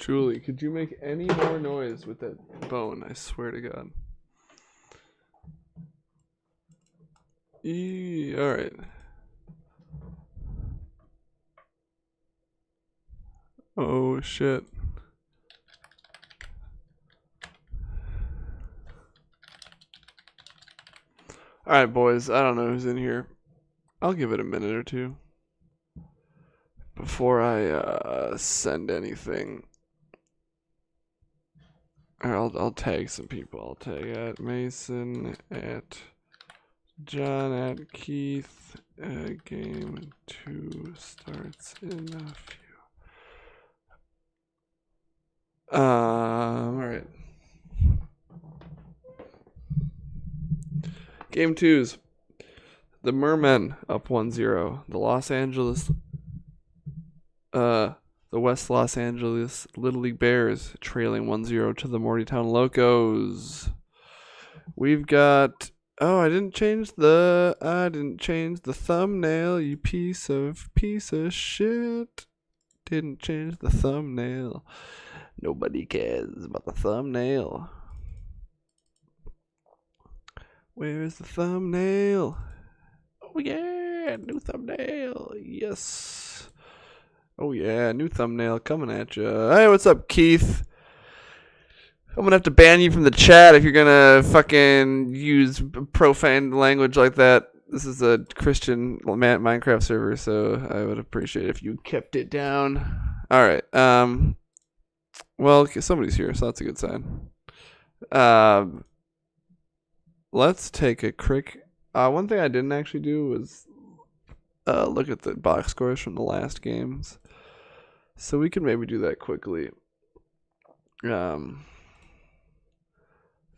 Julie, could you make any more noise with that bone? I swear to God. All right. Oh shit. All right, boys. I don't know who's in here. I'll give it a minute or two before I send anything. I'll tag some people. I'll tag at Mason, at John, at Keith. Game 2 starts in a few. All right. Game 2's the Mermen up 1-0. The West Los Angeles Little League Bears trailing 1-0 to the Mortytown Locos. We've got I didn't change the thumbnail, you piece of shit. Didn't change the thumbnail. Nobody cares about the thumbnail. Where's the thumbnail? Oh yeah, new thumbnail. Yes. Oh yeah, new thumbnail coming at you. Hey, what's up, Keith? I'm gonna have to ban you from the chat if you're gonna fucking use profane language like that. This is a Christian Minecraft server, so I would appreciate it if you kept it down. All right. Well, somebody's here, so that's a good sign. Let's take a quick. One thing I didn't actually do was look at the box scores from the last games, so we can maybe do that quickly.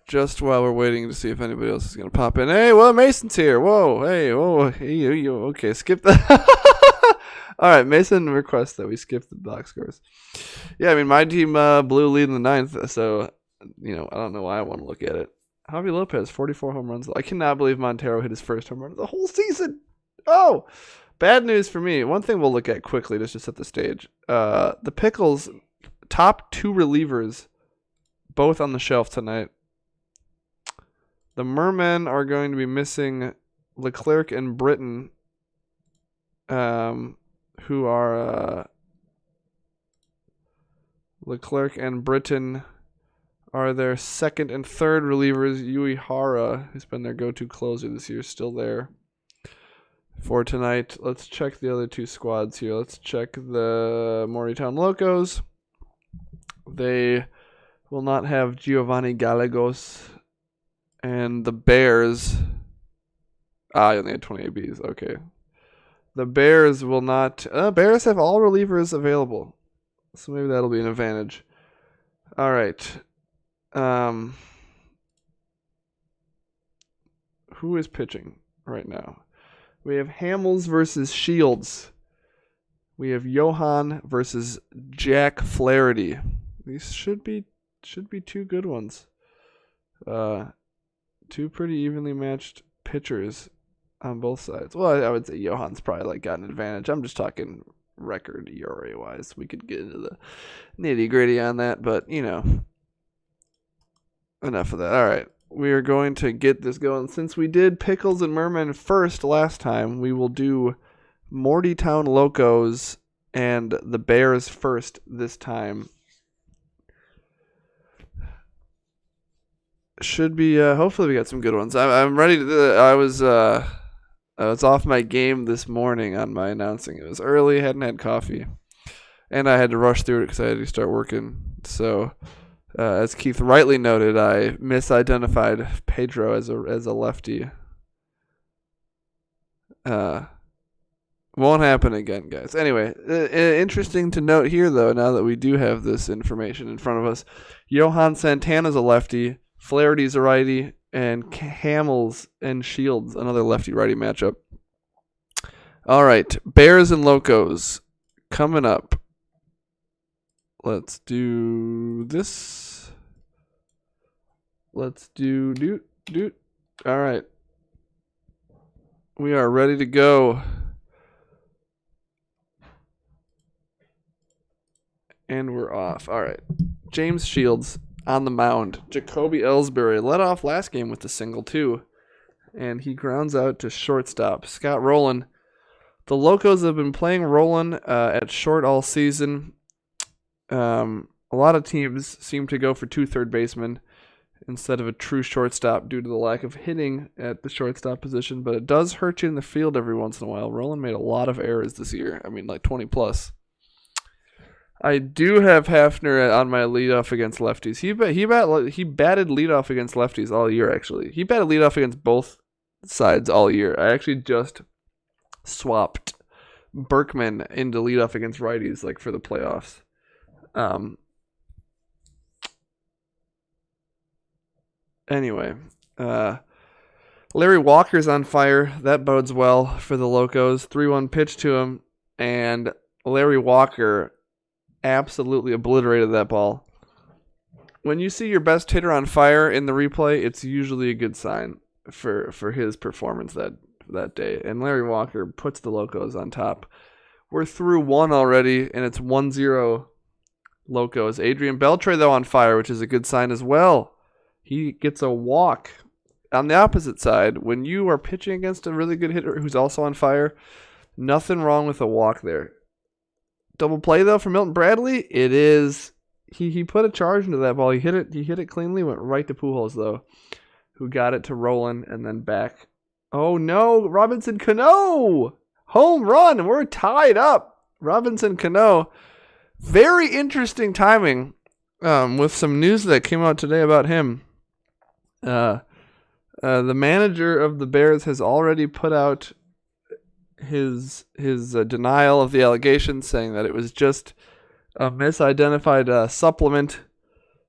Just while we're waiting to see if anybody else is gonna pop in. Hey, well, Mason's here. Whoa, hey, you. Okay, skip that. All right, Mason requests that we skip the box scores. Yeah, I mean, my team blew lead in the 9th, so I don't know why I want to look at it. Javi Lopez, 44 home runs. I cannot believe Montero hit his first home run of the whole season. Oh, bad news for me. One thing we'll look at quickly just to set the stage. The Pickles, top 2 relievers, both on the shelf tonight. The Mermen are going to be missing Leclerc and Britton, who are Leclerc and Britton are their second and third relievers. Yui Hara, who's been their go-to closer this year, is still there for tonight. Let's check the other 2 squads here. Let's check the Mortytown Locos. They will not have Giovanni Gallegos. And the Bears, they only had 20 ABs. Okay. The Bears will not. Bears have all relievers available, so maybe that'll be an advantage. All right. Who is pitching right now? We have Hamels versus Shields. We have Johan versus Jack Flaherty. These should be 2 good ones. 2 pretty evenly matched pitchers on both sides. Well, I would say Johan's probably got an advantage. I'm just talking record ERA wise. We could get into the nitty gritty on that, but enough of that. All right, we are going to get this going. Since we did Pickles and Mermen first last time, we will do Mortytown Locos and the Bears first this time. Should be hopefully we got some good ones. I'm ready to. I was off my game this morning on my announcing. It was early, hadn't had coffee, and I had to rush through it because I had to start working. So, as Keith rightly noted, I misidentified Pedro as a lefty. Won't happen again, guys. Anyway, interesting to note here, though, now that we do have this information in front of us, Johan Santana's a lefty, Flaherty's a righty, and Hamels and Shields, another lefty-righty matchup. All right, Bears and Locos coming up. Let's do this. Let's do doot. All right. We are ready to go. And we're off. All right. James Shields on the mound. Jacoby Ellsbury led off last game with the single, too. And he grounds out to shortstop. Scott Rowland. The Locos have been playing Rowland at short all season. A lot of teams seem to go for 2 third basemen instead of a true shortstop due to the lack of hitting at the shortstop position. But it does hurt you in the field every once in a while. Rowland made a lot of errors this year. I mean, like 20 plus. I do have Hafner on my leadoff against lefties. He batted leadoff against lefties all year, actually. He batted leadoff against both sides all year. I actually just swapped Berkman into leadoff against righties, like, for the playoffs. Anyway, Larry Walker's on fire. That bodes well for the Locos. 3-1 pitch to him, and Larry Walker absolutely obliterated that ball. When you see your best hitter on fire in the replay, it's usually a good sign for his performance that day. And Larry Walker puts the Locos on top. We're through 1 already, and it's 1-0 Locos. Adrian Beltre, though, on fire, which is a good sign as well. He gets a walk. On the opposite side, when you are pitching against a really good hitter who's also on fire, nothing wrong with a walk there. Double play, though, for Milton Bradley. It is. He put a charge into that ball. He hit it cleanly. Went right to Pujols, though, who got it to Rowland and then back. Oh, no. Robinson Cano. Home run. We're tied up. Robinson Cano. Very interesting timing with some news that came out today about him. The manager of the Bears has already put out his denial of the allegations, saying that it was just a misidentified supplement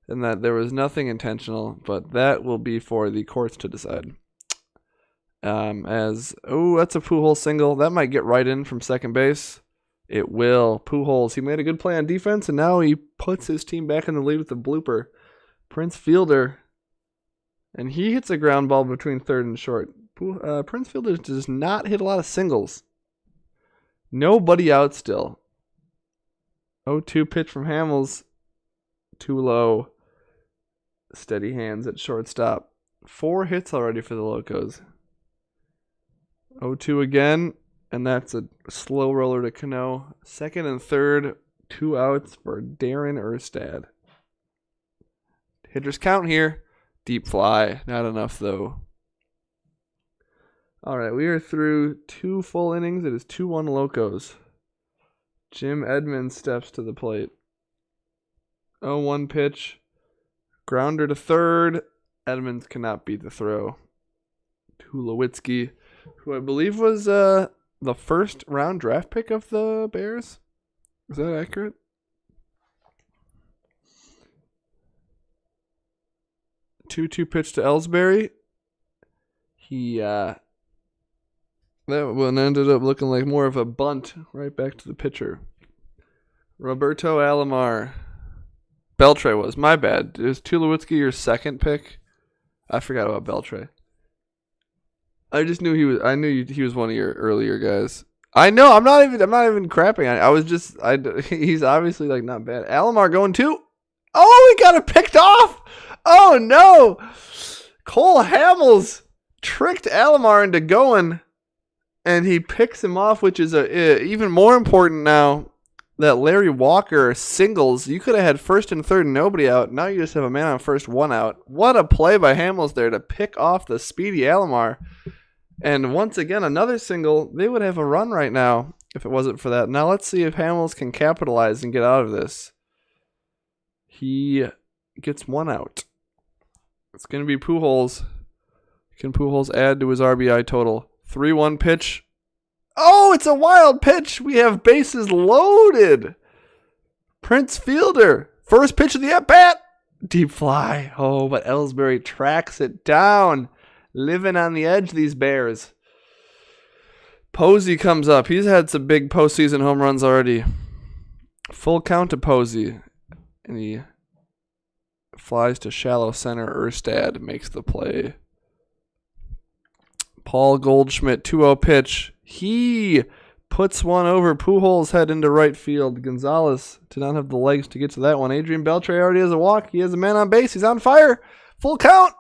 and that there was nothing intentional, but that will be for the courts to decide. That's a Pujols single. That might get right in from second base. It will. Pujols, he made a good play on defense, and now he puts his team back in the lead with a blooper. Prince Fielder, and he hits a ground ball between third and short. Prince Fielder does not hit a lot of singles. Nobody out still. 0-2 pitch from Hamels. Too low. Steady hands at shortstop. 4 hits already for the Locos. 0-2 again, and that's a slow roller to Cano. Second and third, 2 outs for Darren Erstad. Hitters count here. Deep fly. Not enough, though. All right, we are through 2 full innings. It is 2-1 Locos. Jim Edmonds steps to the plate. 0-1 pitch. Grounder to third. Edmonds cannot beat the throw. Tulowitzki, who I believe was the first round draft pick of the Bears. Is that accurate? Two pitch to Ellsbury. That one ended up looking like more of a bunt right back to the pitcher. Roberto Alomar. Beltre was. My bad. Is Tulowitzki your second pick? I forgot about Beltre. I just knew he was. I knew he was one of your earlier guys. I know. I'm not even crapping. I was just. He's obviously like not bad. Alomar going 2. Oh, he got it picked off. Oh no. Cole Hamels tricked Alomar into going. And he picks him off, which is even more important now that Larry Walker singles. You could have had first and third and nobody out. Now you just have a man on first, 1 out. What a play by Hamels there to pick off the speedy Alomar. And once again, another single. They would have a run right now if it wasn't for that. Now let's see if Hamels can capitalize and get out of this. He gets 1 out. It's going to be Pujols. Can Pujols add to his RBI total? 3-1 pitch. Oh, it's a wild pitch. We have bases loaded. Prince Fielder. First pitch of the at-bat. Deep fly. Oh, but Ellsbury tracks it down. Living on the edge, these Bears. Posey comes up. He's had some big postseason home runs already. Full count to Posey. And he flies to shallow center. Erstad makes the play. Paul Goldschmidt, 2-0 pitch. He puts one over Pujols' head into right field. Gonzalez did not have the legs to get to that one. Adrian Beltre already has a walk. He has a man on base. He's on fire. Full count.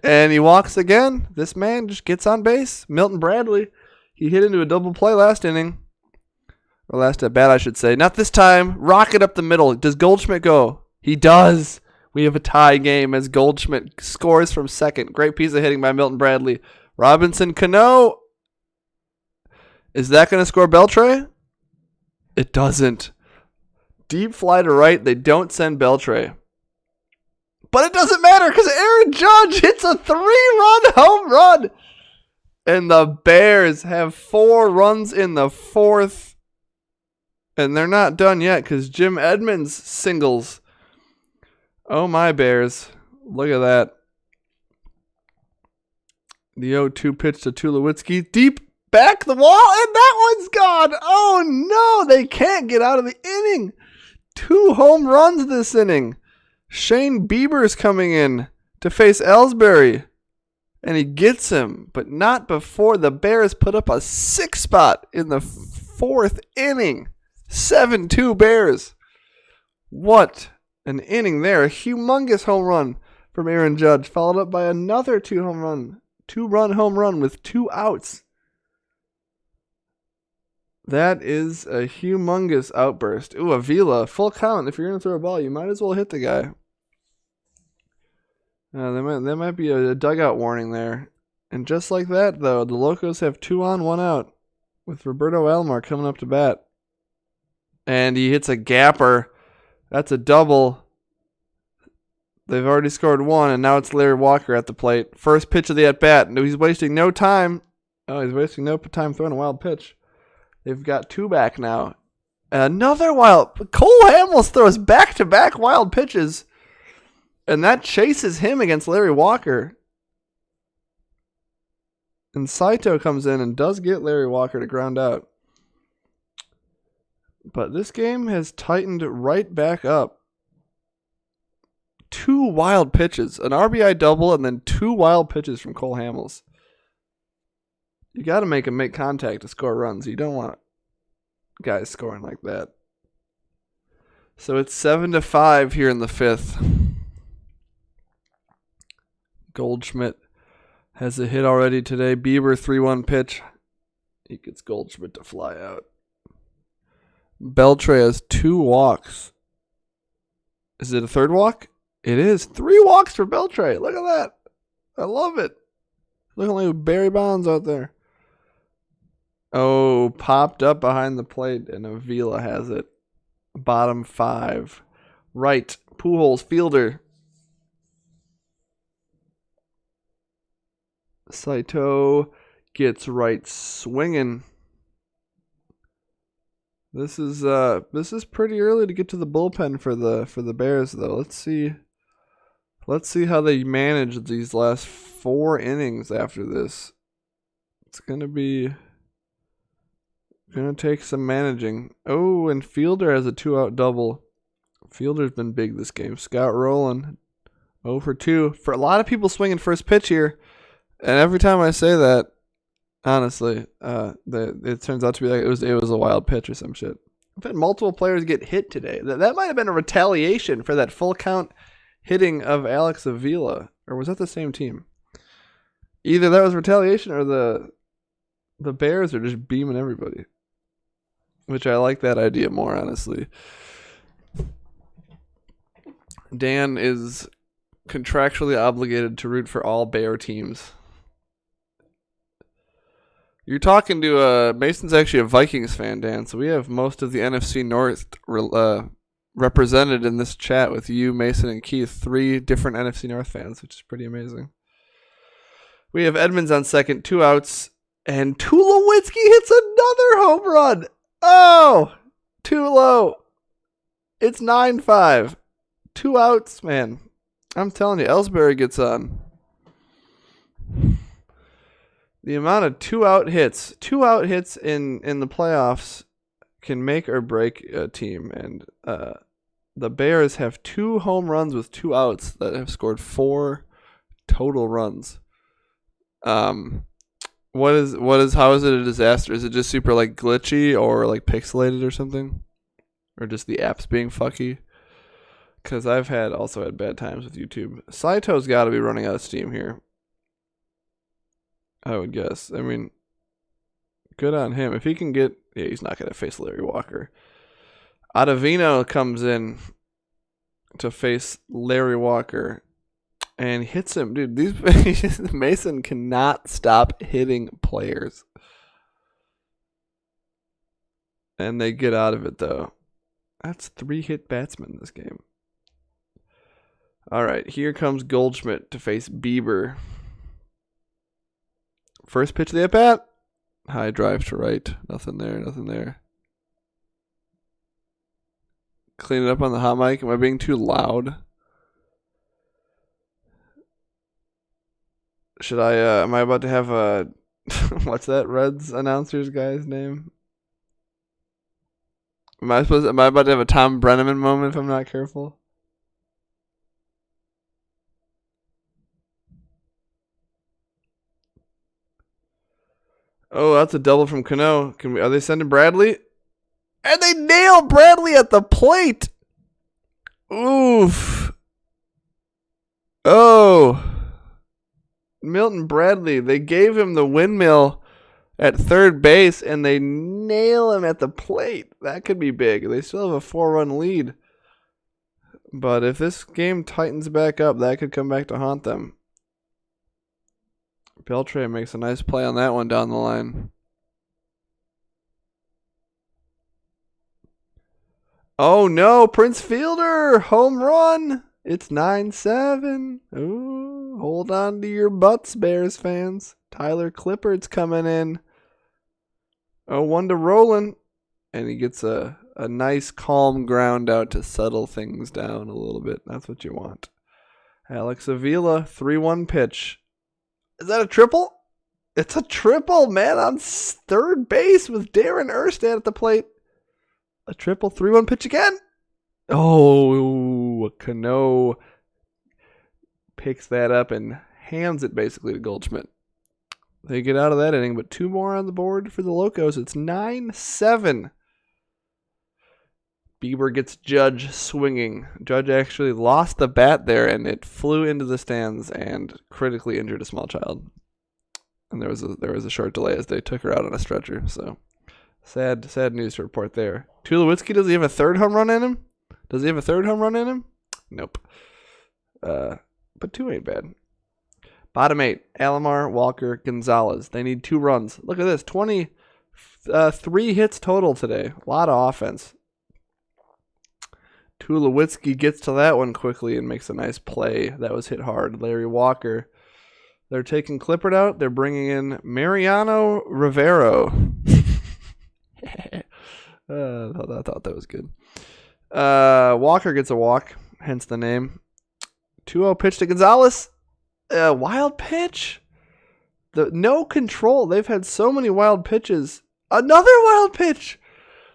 And he walks again. This man just gets on base. Milton Bradley. He hit into a double play last inning. Or last at bat, I should say. Not this time. Rocket up the middle. Does Goldschmidt go? He does. We have a tie game as Goldschmidt scores from second. Great piece of hitting by Milton Bradley. Robinson Cano. Is that going to score Beltre? It doesn't. Deep fly to right. They don't send Beltre. But it doesn't matter because Aaron Judge hits a 3-run home run. And the Bears have 4 runs in the 4th. And they're not done yet because Jim Edmonds singles. Oh, my Bears. Look at that. The 0-2 pitch to Tulowitzki. Deep back the wall. And that one's gone. Oh, no. They can't get out of the inning. 2 home runs this inning. Shane Bieber's coming in to face Ellsbury. And he gets him, but not before the Bears put up a 6 spot in the 4th inning. 7-2 Bears. What an inning there. A humongous home run from Aaron Judge, followed up by another 2-run home run with 2 outs. That is a humongous outburst. Ooh, Avila, full count. If you're going to throw a ball, you might as well hit the guy. There might be a dugout warning there. And just like that, though, the Locos have 2 on, 1 out with Roberto Alomar coming up to bat. And he hits a gapper. That's a double. They've already scored 1, and now it's Larry Walker at the plate. First pitch of the at-bat. No, he's wasting no time. Oh, he's wasting no time throwing a wild pitch. They've got 2 back now. Another wild. Cole Hamels throws back-to-back wild pitches. And that chases him against Larry Walker. And Saito comes in and does get Larry Walker to ground out. But this game has tightened right back up. 2 wild pitches. An RBI double and then 2 wild pitches from Cole Hamels. You got to make him make contact to score runs. You don't want guys scoring like that. So it's 7-5 here in the 5th. Goldschmidt has a hit already today. Bieber 3-1 pitch. He gets Goldschmidt to fly out. Beltre has 2 walks. Is it a 3rd walk? It is. 3 walks for Beltre. Look at that. I love it. Looking like Barry Bonds out there. Oh, popped up behind the plate, and Avila has it. Bottom 5. Right. Pujols, fielder. Saito gets right swinging. This is pretty early to get to the bullpen for the Bears though. Let's see how they manage these last 4 innings after this. It's gonna take some managing. Oh, and Fielder has a 2-out double. Fielder's been big this game. Scott Rowland 0 for 2. For a lot of people swinging first pitch here. And every time I say that, honestly, it turns out to be like it was a wild pitch or some shit. I've had multiple players get hit today. That might have been a retaliation for that full count hitting of Alex Avila. Or was that the same team? Either that was retaliation or the Bears are just beaming everybody. Which I like that idea more, honestly. Dan is contractually obligated to root for all Bear teams. You're talking to Mason's actually a Vikings fan, Dan, so we have most of the NFC North represented in this chat with you, Mason, and Keith. 3 different NFC North fans, which is pretty amazing. We have Edmonds on second, 2 outs. And Tulowitzki hits another home run. Oh, too low. It's 9-5. 2 outs, man. I'm telling you, Ellsbury gets on. The amount of 2 out hits in the playoffs can make or break a team. And the Bears have 2 home runs with 2 outs that have scored 4 total runs. How is it a disaster? Is it just super like glitchy or like pixelated or something? Or just the app's being fucky? Because I've also had bad times with YouTube. Saito's got to be running out of steam here, I would guess. I mean, good on him. If he can get... Yeah, he's not going to face Larry Walker. Ottavino comes in to face Larry Walker and hits him. Dude, Mason cannot stop hitting players. And they get out of it, though. That's 3 hit batsmen this game. All right, here comes Goldschmidt to face Bieber. First pitch of the at-bat. High drive to right. Nothing there. Clean it up on the hot mic. Am I being too loud? Should I, am I about to have a, what's that Reds announcer's guy's name? Am I about to have a Tom Brenneman moment if I'm not careful? Oh, that's a double from Cano. Are they sending Bradley? And they nail Bradley at the plate. Oof. Oh. Milton Bradley. They gave him the windmill at third base, and they nail him at the plate. That could be big. They still have a 4-run lead. But if this game tightens back up, that could come back to haunt them. Beltre makes a nice play on that one down the line. Oh no, Prince Fielder, home run. It's 9-7. Ooh, hold on to your butts, Bears fans. Tyler Clippard's coming in. 0-1 to Roland. And he gets a nice calm ground out to settle things down a little bit. That's what you want. Alex Avila, 3-1 pitch. Is that a triple? It's a triple, man, on third base with Darren Erstad at the plate. A triple, 3-1 pitch again. Oh, Cano picks that up and hands it basically to Goldschmidt. They get out of that inning, but 2 more on the board for the Locos. It's 9-7. Bieber gets Judge swinging. Judge actually lost the bat there, and it flew into the stands and critically injured a small child. And there was a short delay as they took her out on a stretcher. So sad news to report there. Tulowitzki, does he have a 3rd home run in him? Nope. But 2 ain't bad. Bottom 8, Alomar, Walker, Gonzalez. They need 2 runs. Look at this, 23 hits total today. A lot of offense. Tulowitzki gets to that one quickly and makes a nice play. That was hit hard. Larry Walker. They're taking Clippard out. They're bringing in Mariano Rivero. I thought that was good. Walker gets a walk, hence the name. 2-0 pitch to Gonzalez. Wild pitch. No control. They've had so many wild pitches. Another wild pitch.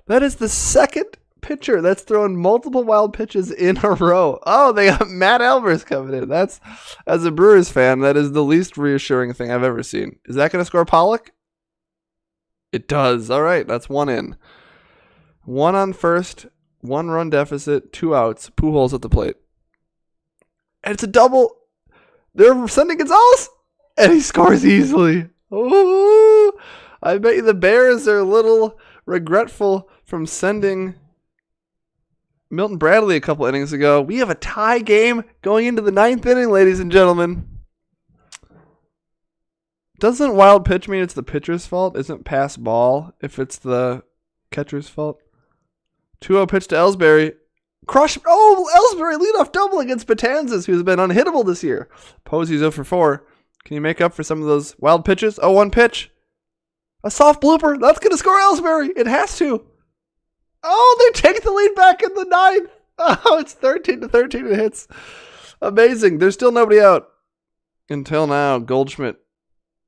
That is the second pitcher that's thrown multiple wild pitches in a row. Oh, they got Matt Albers coming in. That's, as a Brewers fan, that is the least reassuring thing I've ever seen. Is that going to score Pollock? It does. All right, that's 1 in. 1 on first, 1 run deficit, 2 outs. Pujols at the plate. And it's a double. They're sending Gonzalez, and he scores easily. Oh, I bet you the Bears are a little regretful from sending Milton Bradley a couple innings ago. We have a tie game going into the 9th inning, ladies and gentlemen. Doesn't wild pitch mean it's the pitcher's fault? Isn't pass ball if it's the catcher's fault? 2-0 pitch to Ellsbury. Crush. Oh, Ellsbury leadoff double against Betanzas, who's been unhittable this year. Posey's 0 for 4. Can you make up for some of those wild pitches? 0-1 pitch. A soft blooper. That's going to score Ellsbury. It has to. Oh, they take the lead back in the ninth. Oh, it's 13-13. It hits. Amazing. There's still nobody out. Until now, Goldschmidt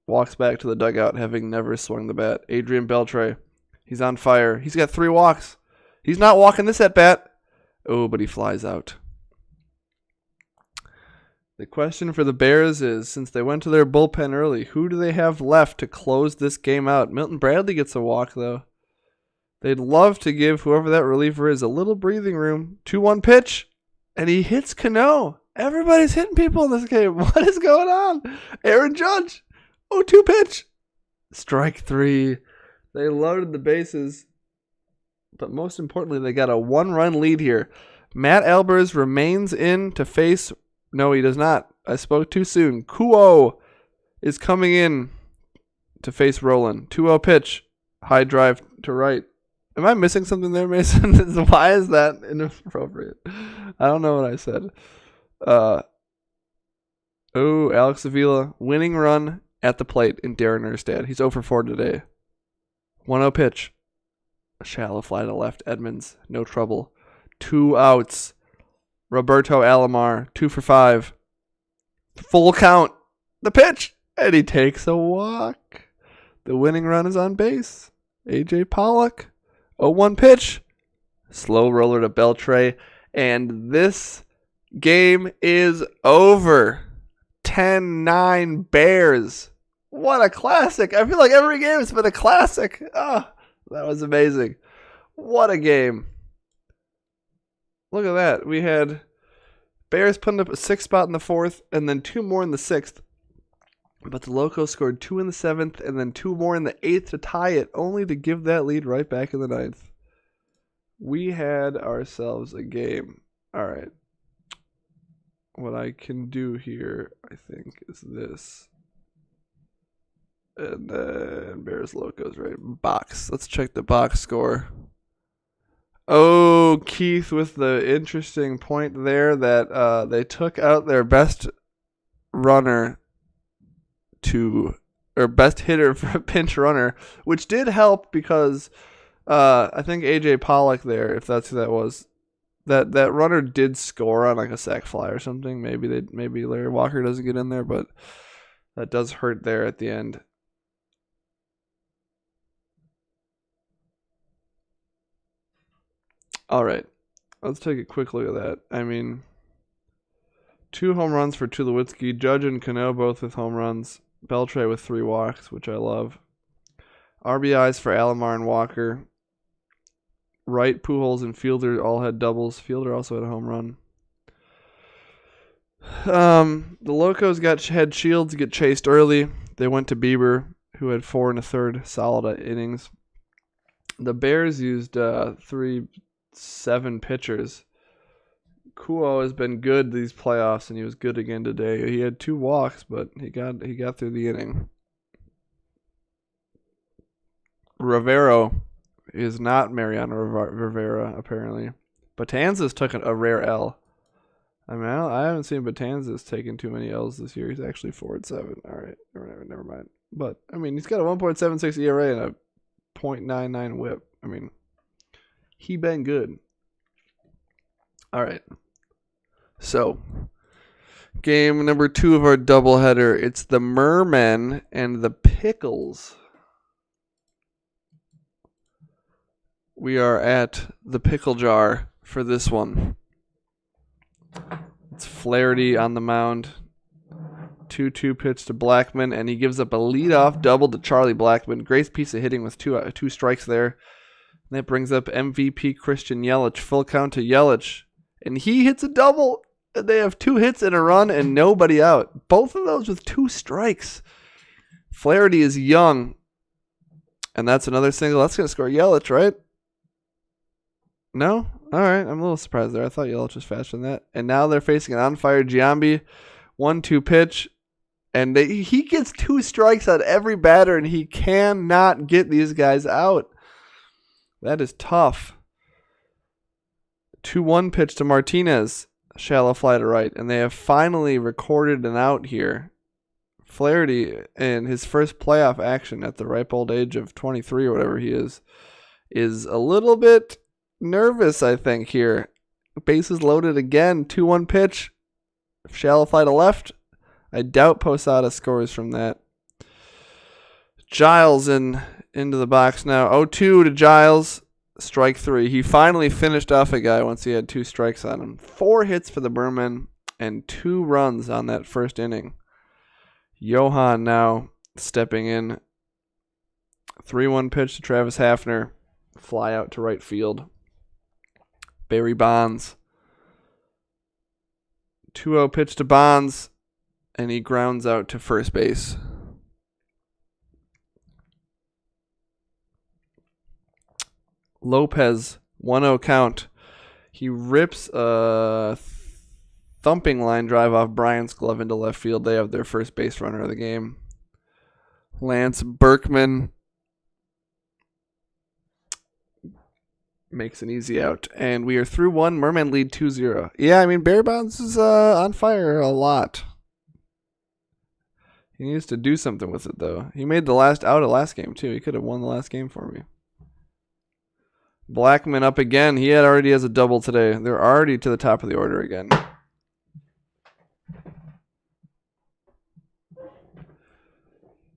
walks back to the dugout, having never swung the bat. Adrian Beltre, he's on fire. He's got 3 walks. He's not walking this at bat. Oh, but he flies out. The question for the Bears is, since they went to their bullpen early, who do they have left to close this game out? Milton Bradley gets a walk, though. They'd love to give whoever that reliever is a little breathing room. 2-1 pitch, and he hits Cano. Everybody's hitting people in this game. What is going on? Aaron Judge. 0-2 pitch. Strike 3. They loaded the bases. But most importantly, they got a 1-run lead here. Matt Albers remains in to face... No, he does not. I spoke too soon. Kuo is coming in to face Roland. 2-0 pitch. High drive to right. Am I missing something there, Mason? Why is that inappropriate? I don't know what I said. Alex Avila. Winning run at the plate in Darren Erstad. He's 0 for 4 today. 1-0 pitch. A shallow fly to left. Edmonds. No trouble. 2 outs. Roberto Alomar. 2 for 5. Full count. The pitch. And he takes a walk. The winning run is on base. AJ Pollock. 0-1 pitch. Slow roller to Beltre. And this game is over. 10-9 Bears. What a classic. I feel like every game has been a classic. Oh, that was amazing. What a game. Look at that. We had Bears putting up a 6th spot in the 4th and then 2 more in the 6th. But the Locos scored 2 in the 7th and then 2 more in the 8th to tie it, only to give that lead right back in the 9th. We had ourselves a game. All right. What I can do here, I think, is this. And then Bears Locos, right? Box. Let's check the box score. Oh, Keith with the interesting point there that they took out their best runner or best hitter for a pinch runner, which did help because I think AJ Pollock there, if that's who that was, that runner did score on like a sac fly or something. Maybe Larry Walker doesn't get in there, but that does hurt there at the end. All right, let's take a quick look at that. I mean, 2 home runs for Tulowitzki, Judge and Cano both with home runs, Beltre with 3 walks, which I love. RBIs for Alomar and Walker. Wright, Pujols, and Fielder all had doubles. Fielder also had a home run. The Locos had Shields get chased early. They went to Bieber, who had 4 1/3 solid innings. The Bears used 7 pitchers. Kuo has been good these playoffs, and he was good again today. He had 2 walks, but he got through the inning. Rivero is not Mariano Rivera, apparently. Batanzas took a rare L. I mean, I haven't seen Batanzas taking too many L's this year. He's actually 4-7. All right, never mind. But, I mean, he's got a 1.76 ERA and a .99 whip. I mean, he been good. All right. So, game number 2 of our doubleheader. It's the Mermen and the Pickles. We are at the pickle jar for this one. It's Flaherty on the mound. 2-2 pitch to Blackman, and he gives up a leadoff double to Charlie Blackman. Great piece of hitting with two strikes there. And that brings up MVP Christian Yelich. Full count to Yelich. And he hits a double. And they have 2 hits and a run and nobody out. Both of those with 2 strikes. Flaherty is young. And that's another single. That's going to score Yelich, right? No? All right. I'm a little surprised there. I thought Yelich was faster than that. And now they're facing an on-fire Giambi. 1-2 pitch. And he gets 2 strikes on every batter, and he cannot get these guys out. That is tough. 2-1 pitch to Martinez. Shallow fly to right. And they have finally recorded an out here Flaherty, in his first playoff action at the ripe old age of 23 or whatever he is a little bit nervous, I think, here. Bases loaded again. 2-1 pitch. Shallow fly to left. I doubt Posada scores from that. Giles into the box now. 0-2 to Giles. Strike 3. He finally finished off a guy once he had 2 strikes on him. 4 hits for the Mermen and 2 runs on that first inning. Johan now stepping in. 3-1 pitch to Travis Hafner. Fly out to right field. Barry Bonds. 2-0 pitch to Bonds, and he grounds out to first base. Lopez, 1-0 count. He rips a thumping line drive off Bryant's glove into left field. They have their first base runner of the game. Lance Berkman makes an easy out. And we are through 1. Mermen lead 2-0. Yeah, I mean, Barry Bonds is on fire a lot. He needs to do something with it, though. He made the last out of last game, too. He could have won the last game for me. Blackman up again. He already has a double today. They're already to the top of the order again.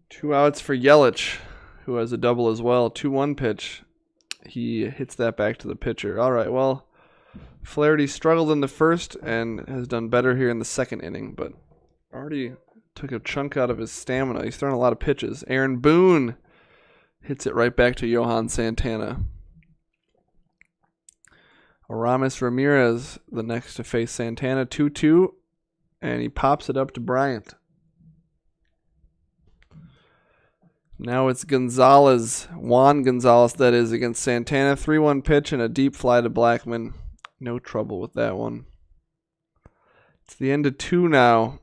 Two outs for Yelich, who has a double as well. 2-1 pitch. He hits that back to the pitcher. All right, well, Flaherty struggled in the first and has done better here in the second inning, but already took a chunk out of his stamina. He's thrown a lot of pitches. Aaron Boone hits it right back to Johan Santana. Aramis Ramirez, the next to face Santana, 2-2, and he pops it up to Bryant. Now it's Gonzalez, Juan Gonzalez, that is, against Santana. 3-1 pitch and a deep fly to Blackman. No trouble with that one. It's the end of 2 now.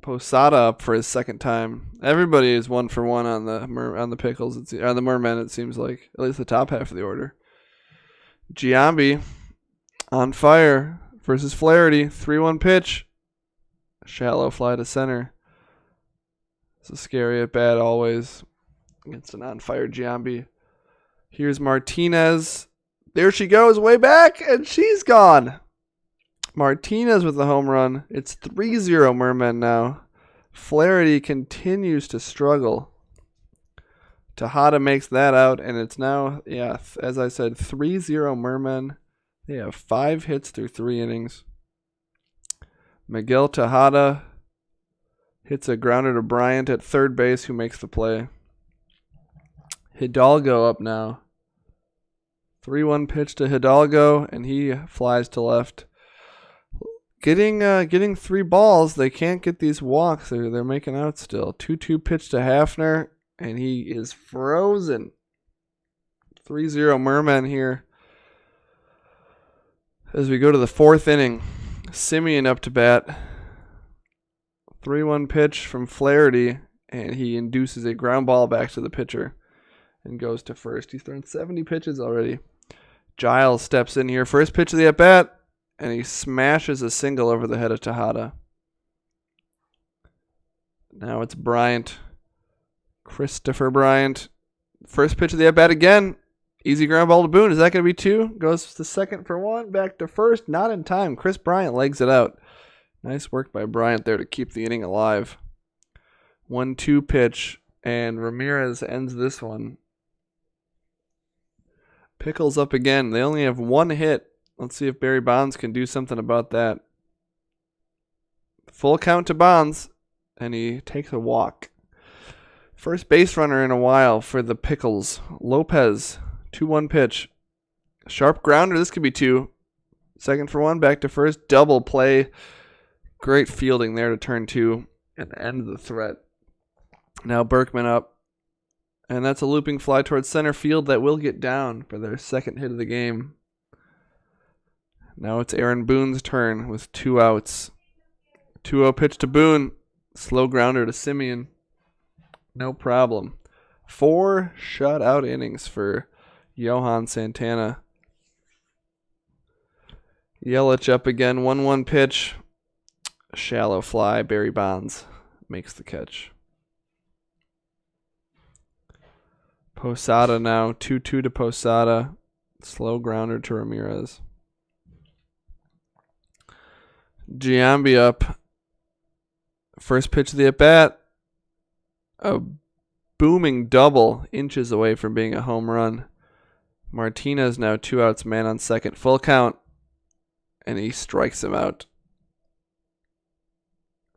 Posada up for his second time. Everybody is 1 for 1 on the Pickles, on the Mermen, it seems like. At least the top half of the order. Giambi on fire versus Flaherty. 3-1 pitch. Shallow fly to center. It's a scary at bat always against an on-fire Giambi. Here's Martinez. There she goes, way back, and she's gone. Martinez with the home run. It's 3-0 Mermen now. Flaherty continues to struggle. Tejada makes that out, and it's now, as I said, 3-0 Mermen. They have 5 hits through 3 innings. Miguel Tejada hits a grounder to Bryant at third base, who makes the play. Hidalgo up now. 3-1 pitch to Hidalgo, and he flies to left. Getting 3 balls. They can't get these walks. They're making out still. 2-2 pitch to Hafner, and he is frozen. 3-0 Mermen here. As we go to the 4th inning, Simeon up to bat. 3-1 pitch from Flaherty, and he induces a ground ball back to the pitcher and goes to first. He's thrown 70 pitches already. Giles steps in here. First pitch of the at-bat, and he smashes a single over the head of Tejada. Now it's Bryant. Christopher Bryant. First pitch of the at-bat again. Easy ground ball to Boone. Is that going to be 2? Goes to second for 1. Back to first. Not in time. Chris Bryant legs it out. Nice work by Bryant there to keep the inning alive. 1-2 pitch, and Ramirez ends this one. Pickles up again. They only have 1 hit. Let's see if Barry Bonds can do something about that. Full count to Bonds, and he takes a walk. First base runner in a while for the Pickles. Lopez, 2-1 pitch. Sharp grounder. This could be 2. Second for 1, back to first. Double play. Great fielding there to turn 2 and end the threat. Now Berkman up. And that's a looping fly towards center field that will get down for their second hit of the game. Now it's Aaron Boone's turn with 2 outs. 2-0 pitch to Boone. Slow grounder to Simeon. No problem. 4 shutout innings for Johan Santana. Yelich up again. 1-1 pitch. Shallow fly. Barry Bonds makes the catch. Posada now. 2-2 to Posada. Slow grounder to Ramirez. Giambi up. First pitch of the at-bat. A booming double, inches away from being a home run. Martinez now 2 outs, man on second. Full count. And he strikes him out.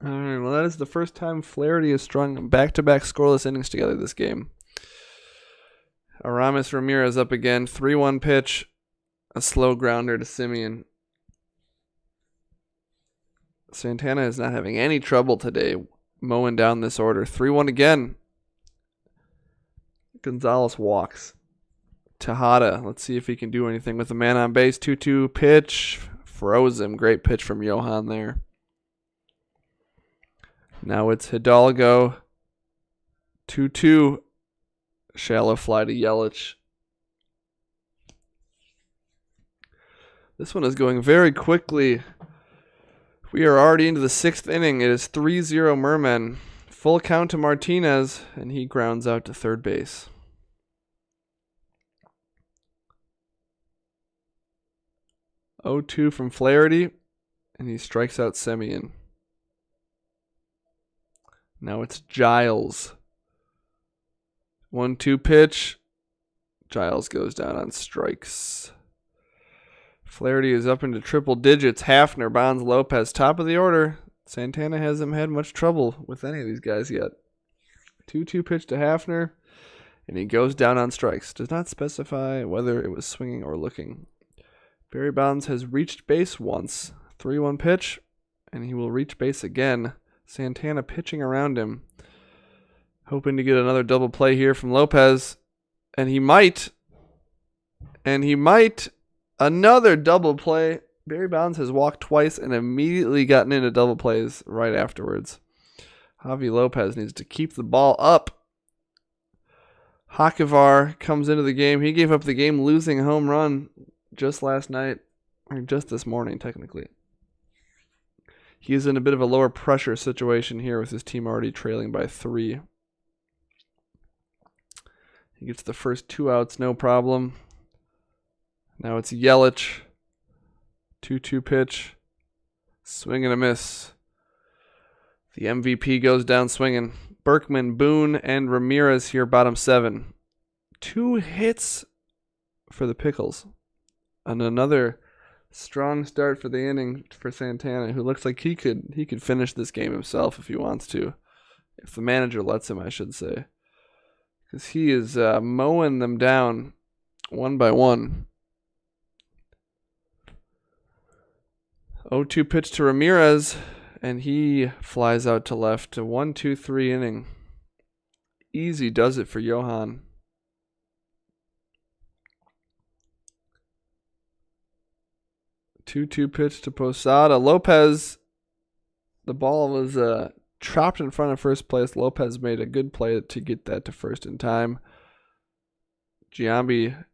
All right, well, that is the first time Flaherty has strung back-to-back scoreless innings together this game. Aramis Ramirez up again. 3-1 pitch. A slow grounder to Simeon. Santana is not having any trouble today mowing down this order. 3-1 again. Gonzalez walks. Tejada. Let's see if he can do anything with the man on base. 2-2 pitch. Froze him. Great pitch from Johan there. Now it's Hidalgo. 2-2. Shallow fly to Yelich. This one is going very quickly. We are already into the 6th inning. It is 3-0 Mermen. Full count to Martinez, and he grounds out to third base. (0-2) from Flaherty, and he strikes out Semien. Now it's Giles. 1-2 pitch. Giles goes down on strikes. Flaherty is up into triple digits. Hafner, Bonds, Lopez, top of the order. Santana hasn't had much trouble with any of these guys yet. 2-2 pitch to Hafner, and he goes down on strikes. Does not specify whether it was swinging or looking. Barry Bonds has reached base once. 3-1 pitch, and he will reach base again. Santana pitching around him. Hoping to get another double play here from Lopez. And he might. Another double play. Barry Bonds has walked twice and immediately gotten into double plays right afterwards. Javi Lopez needs to keep the ball up. Hakivar comes into the game. He gave up the game-losing home run just last night, or just this morning, technically. He is in a bit of a lower pressure situation here with his team already trailing by 3. He gets the first 2 outs, no problem. Now it's Yelich. 2-2 pitch. Swing and a miss. The MVP goes down swinging. Berkman, Boone, and Ramirez here, bottom 7. 2 hits for the Pickles. And another strong start for the inning for Santana, who looks like he could finish this game himself if he wants to. If the manager lets him, I should say. Because he is mowing them down one by one. 0-2 pitch to Ramirez, and he flies out to left. A 1-2-3 inning. Easy does it for Johan. 2-2 pitch to Posada. Lopez, the ball was chopped in front of first place. Lopez made a good play to get that to first in time. Giambi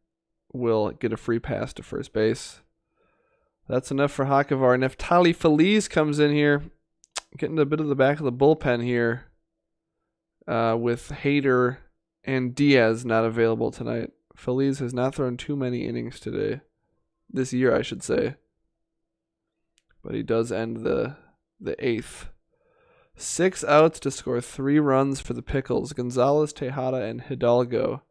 will get a free pass to first base. That's enough for Hakivar. Neftali Feliz comes in here, getting a bit of the back of the bullpen here with Hader and Diaz not available tonight. Feliz has not thrown too many innings today. This year, I should say. But he does end the 8th. 6 outs to score 3 runs for the Pickles. Gonzalez, Tejada, and Hidalgo.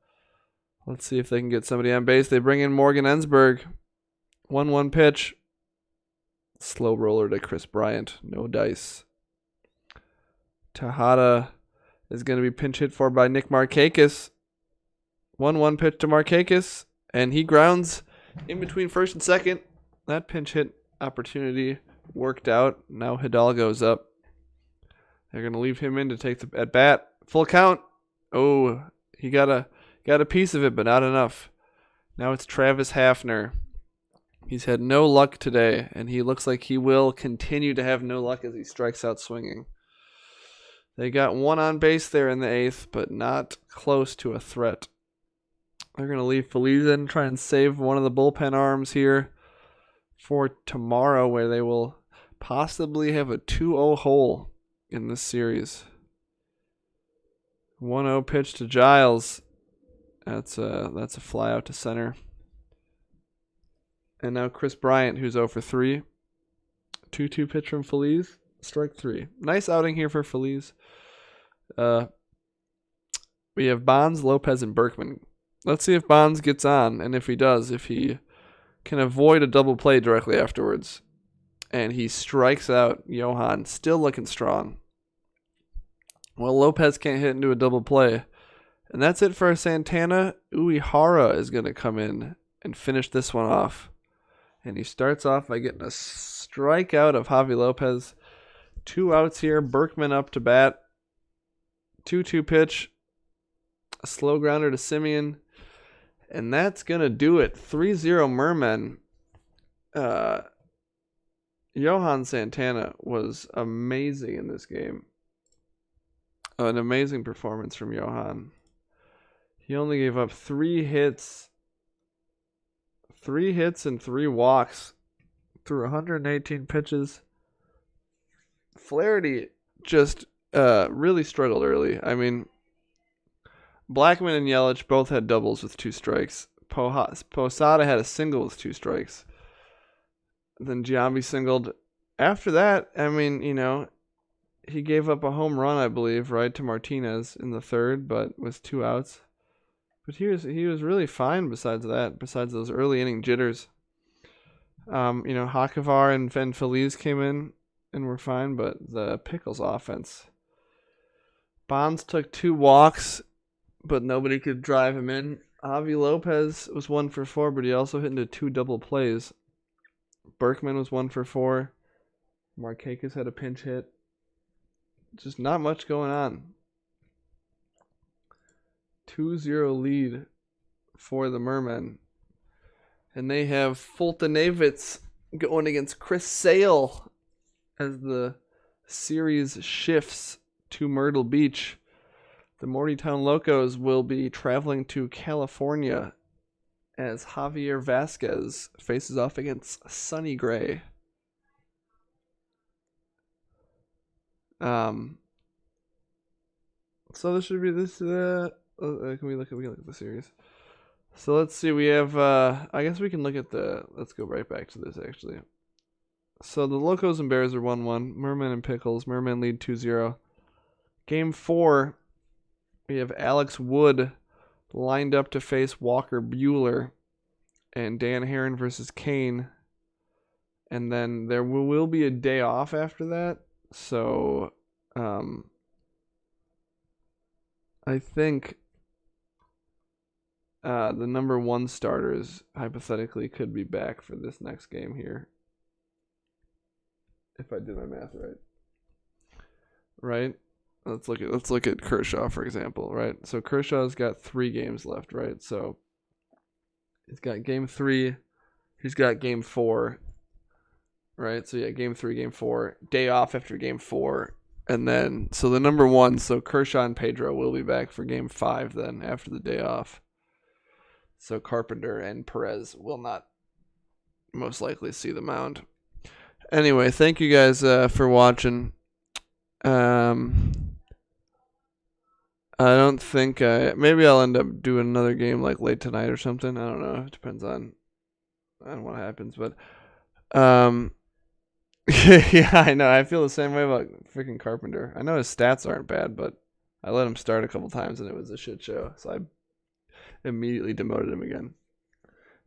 Let's see if they can get somebody on base. They bring in Morgan Ensberg. 1-1 pitch. Slow roller to Chris Bryant. No dice. Tejada is going to be pinch hit for by Nick Markakis. 1-1 pitch to Markakis. And he grounds in between first and second. That pinch hit opportunity worked out. Now Hidalgo's up. They're going to leave him in to take the at bat. Full count. Oh, he got a piece of it, but not enough. Now it's Travis Hafner. He's had no luck today, and he looks like he will continue to have no luck as he strikes out swinging. They got 1 on base there in the 8th, but not close to a threat. They're going to leave Feliz in, try and save one of the bullpen arms here for tomorrow, where they will possibly have a 2-0 hole in this series. 1-0 pitch to Giles. That's a fly out to center. And now Chris Bryant, who's 0 for 3. 2-2 pitch from Feliz. Strike 3. Nice outing here for Feliz. We have Bonds, Lopez, and Berkman. Let's see if Bonds gets on, and if he does, if he can avoid a double play directly afterwards. And he strikes out Johan, still looking strong. Well, Lopez can't hit into a double play. And that's it for Santana. Uehara is going to come in and finish this one off. And he starts off by getting a strikeout of Javi Lopez. 2 outs here. Berkman up to bat. 2-2 pitch. A slow grounder to Simeon. And that's going to do it. 3-0 Mermen. Johan Santana was amazing in this game. An amazing performance from Johan. He only gave up 3 hits. 3 hits and 3 walks through 118 pitches. Flaherty just really struggled early. I mean, Blackman and Yelich both had doubles with 2 strikes. Posada had a single with 2 strikes. Then Giambi singled. After that, I mean, he gave up a home run, I believe, right, to Martinez in the 3rd, but with 2 outs. But he was really fine besides that, besides those early inning jitters. Hakovar and Feliz came in and were fine, but the Pickles offense. Bonds took 2 walks, but nobody could drive him in. Javi Lopez was 1 for 4, but he also hit into 2 double plays. Berkman was 1 for 4. Markakis had a pinch hit. Just not much going on. 2-0 lead for the Mermen. And they have Fultonavitz going against Chris Sale as the series shifts to Myrtle Beach. The Mortytown Locos will be traveling to California as Javier Vasquez faces off against Sonny Gray. So this should be this. Can we look at the series? So let's see. We have. I guess we can look at the. Let's go right back to this actually. So the Locos and Bears are 1-1. Mermen and Pickles. Mermen lead 2-0. Game 4. We have Alex Wood lined up to face Walker Buehler and Dan Heron versus Kane. And then there will be a day off after that. So I think the number 1 starters hypothetically could be back for this next game here. If I did my math right. Right? Let's look at Kershaw, for example, right? So Kershaw's got 3 games left, right? So he's got game 3, he's got game 4, right? So yeah, game 3, game 4, day off after game 4, and then so the number 1, so Kershaw and Pedro will be back for game 5 then after the day off. So Carpenter and Perez will not most likely see the mound. Anyway, thank you guys for watching. I don't think maybe I'll end up doing another game like late tonight or something. I don't know. It depends on what happens, but yeah, I know. I feel the same way about freaking Carpenter. I know his stats aren't bad, but I let him start a couple times and it was a shit show. So I immediately demoted him again.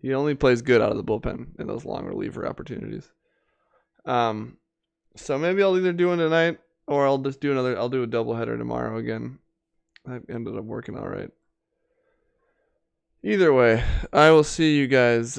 He only plays good out of the bullpen in those long reliever opportunities. So maybe I'll either do one tonight or I'll just do another. I'll do a doubleheader tomorrow again. I ended up working all right. Either way, I will see you guys.